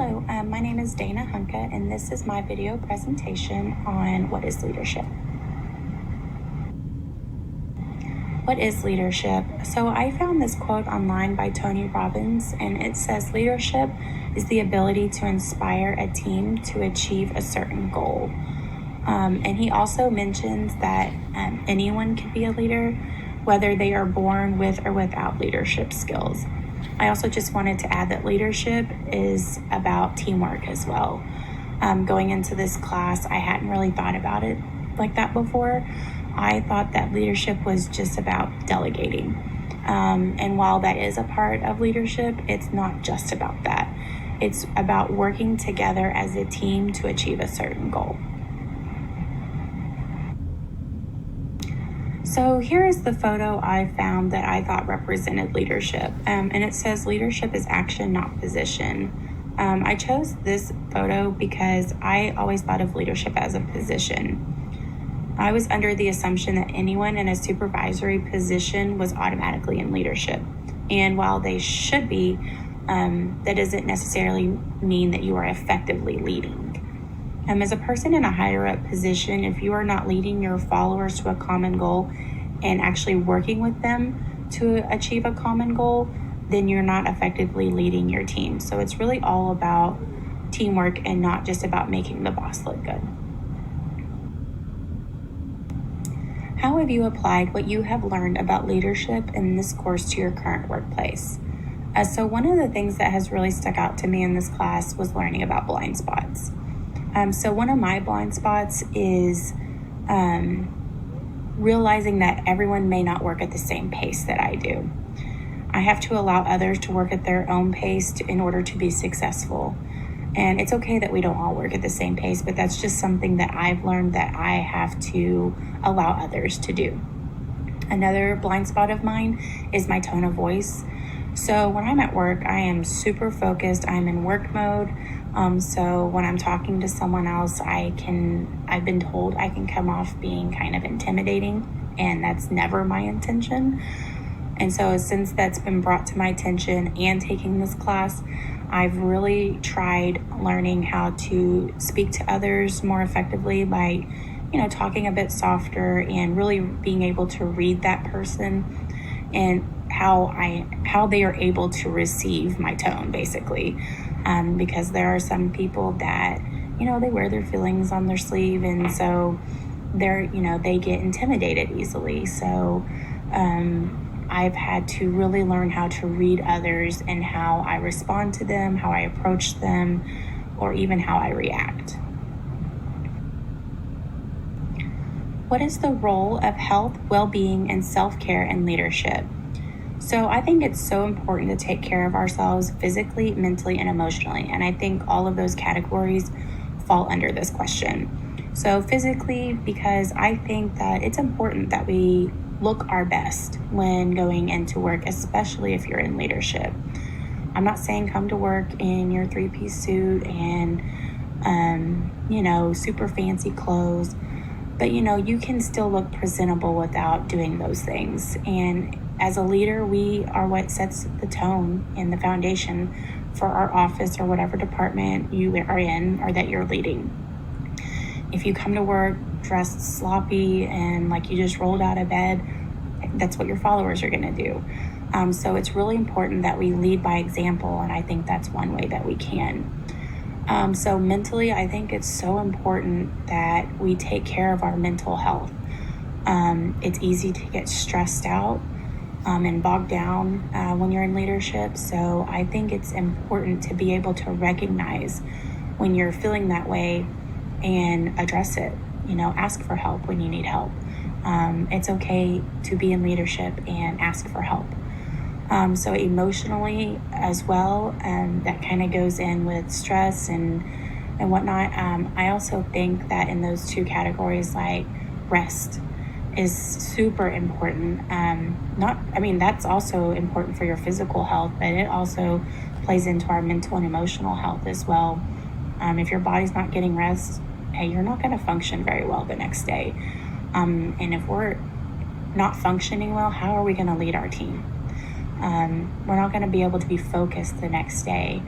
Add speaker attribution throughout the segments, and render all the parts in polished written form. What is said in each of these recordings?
Speaker 1: Hello, my name is Dana Hunka, and this is my video presentation on what is leadership. What is leadership? So I found this quote online by Tony Robbins, and it says, "Leadership is the ability to inspire a team to achieve a certain goal." And he also mentions that anyone can be a leader, whether they are born with or without leadership skills. I also just wanted to add that leadership is about teamwork as well. Going into this class, I hadn't really thought about it like that before. I thought that leadership was just about delegating. And while that is a part of leadership, it's not just about that. It's about working together as a team to achieve a certain goal. So here is the photo I found that I thought represented leadership. And it says leadership is action, not position. I chose this photo because I always thought of leadership as a position. I was under the assumption that anyone in a supervisory position was automatically in leadership. And while they should be, that doesn't necessarily mean that you are effectively leading. As a person in a higher up position, if you are not leading your followers to a common goal and actually working with them to achieve a common goal, then you're not effectively leading your team. So it's really all about teamwork and not just about making the boss look good. How have you applied what you have learned about leadership in this course to your current workplace? So one of the things that has really stuck out to me in this class was learning about blind spots. So one of my blind spots is realizing that everyone may not work at the same pace that I do. I have to allow others to work at their own pace in order to be successful. And it's okay that we don't all work at the same pace, but that's just something that I've learned that I have to allow others to do. Another blind spot of mine is my tone of voice. So when I'm at work, I am super focused. I'm in work mode. So when I'm talking to someone else, I've been told I can come off being kind of intimidating, and that's never my intention. And so since that's been brought to my attention and taking this class, I've really tried learning how to speak to others more effectively by, talking a bit softer and really being able to read that person and how they are able to receive my tone, basically. Because there are some people that, they wear their feelings on their sleeve, and so they get intimidated easily. So I've had to really learn how to read others and how I respond to them, how I approach them, or even how I react. What is the role of health, well-being, and self-care in leadership? So I think it's so important to take care of ourselves physically, mentally, and emotionally. And I think all of those categories fall under this question. So physically, because I think that it's important that we look our best when going into work, especially if you're in leadership. I'm not saying come to work in your 3-piece suit and, super fancy clothes, but you can still look presentable without doing those things. And as a leader, we are what sets the tone and the foundation for our office or whatever department you are in or that you're leading. If you come to work dressed sloppy and like you just rolled out of bed, that's what your followers are going to do. So it's really important that we lead by example, and I think that's one way that we can. So mentally, I think it's so important that we take care of our mental health. It's easy to get stressed out and bogged down when you're in leadership. So I think it's important to be able to recognize when you're feeling that way and address it. Ask for help when you need help. It's okay to be in leadership and ask for help. So emotionally as well, that kind of goes in with stress and whatnot. I also think that in those two categories, like rest is super important. That's also important for your physical health, but it also plays into our mental and emotional health as well. If your body's not getting rest, you're not going to function very well the next day. And if we're not functioning well, how are we going to lead our team? We're not going to be able to be focused the next day.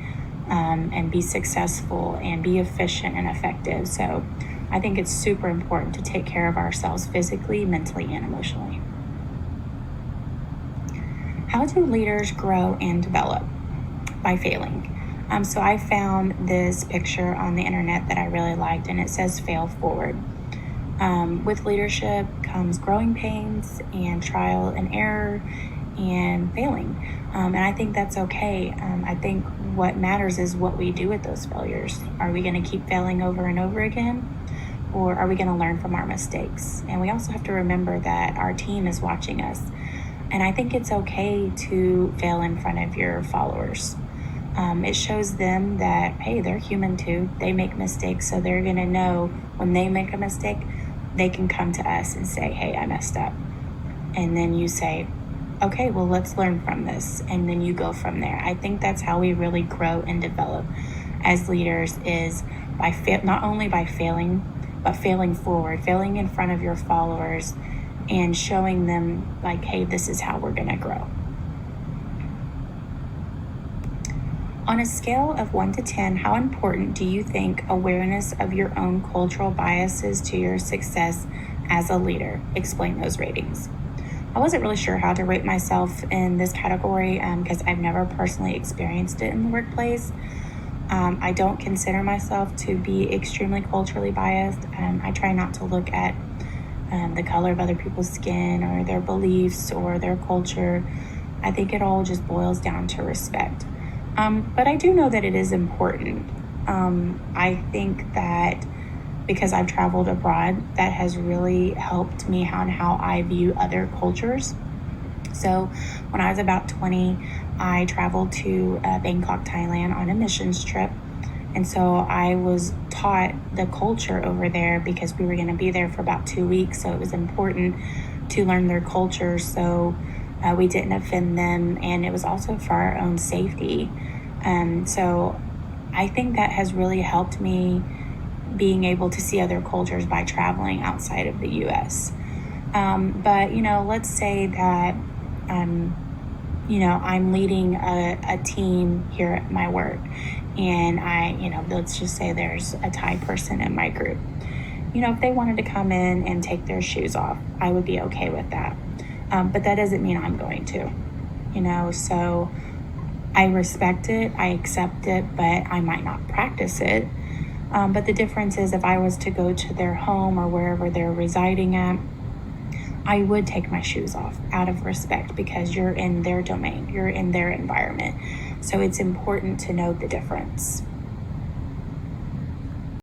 Speaker 1: and be successful and be efficient and effective. So I think it's super important to take care of ourselves physically, mentally, and emotionally. How do leaders grow and develop? By failing. So I found this picture on the internet that I really liked, and it says fail forward. With leadership comes growing pains and trial and error and failing. And I think that's okay. I think what matters is what we do with those failures. Are we going to keep failing over and over again? Or are we going to learn from our mistakes? And we also have to remember that our team is watching us. And I think it's okay to fail in front of your followers. It shows them that, hey, they're human too. They make mistakes, so they're going to know when they make a mistake, they can come to us and say, hey, I messed up. And then you say, okay, well, let's learn from this. And then you go from there. I think that's how we really grow and develop as leaders, is by not only by failing, but failing forward, failing in front of your followers and showing them like, hey, this is how we're going to grow. On a scale of 1 to 10, how important do you think awareness of your own cultural biases to your success as a leader? Explain those ratings. I wasn't really sure how to rate myself in this category because I've never personally experienced it in the workplace. I don't consider myself to be extremely culturally biased. I try not to look at the color of other people's skin or their beliefs or their culture. I think it all just boils down to respect. But I do know that it is important. I think that because I've traveled abroad, that has really helped me on how I view other cultures. So when I was about 20, I traveled to Bangkok, Thailand on a missions trip. And so I was taught the culture over there because we were going to be there for about 2 weeks. So it was important to learn their culture so we didn't offend them. And it was also for our own safety. So I think that has really helped me being able to see other cultures by traveling outside of the U.S. But, let's say that, I'm leading a team here at my work, and let's just say there's a Thai person in my group. If they wanted to come in and take their shoes off, I would be okay with that. But that doesn't mean I'm going to, so I respect it, I accept it, but I might not practice it. But the difference is if I was to go to their home or wherever they're residing at, I would take my shoes off out of respect because you're in their domain, you're in their environment. So it's important to know the difference.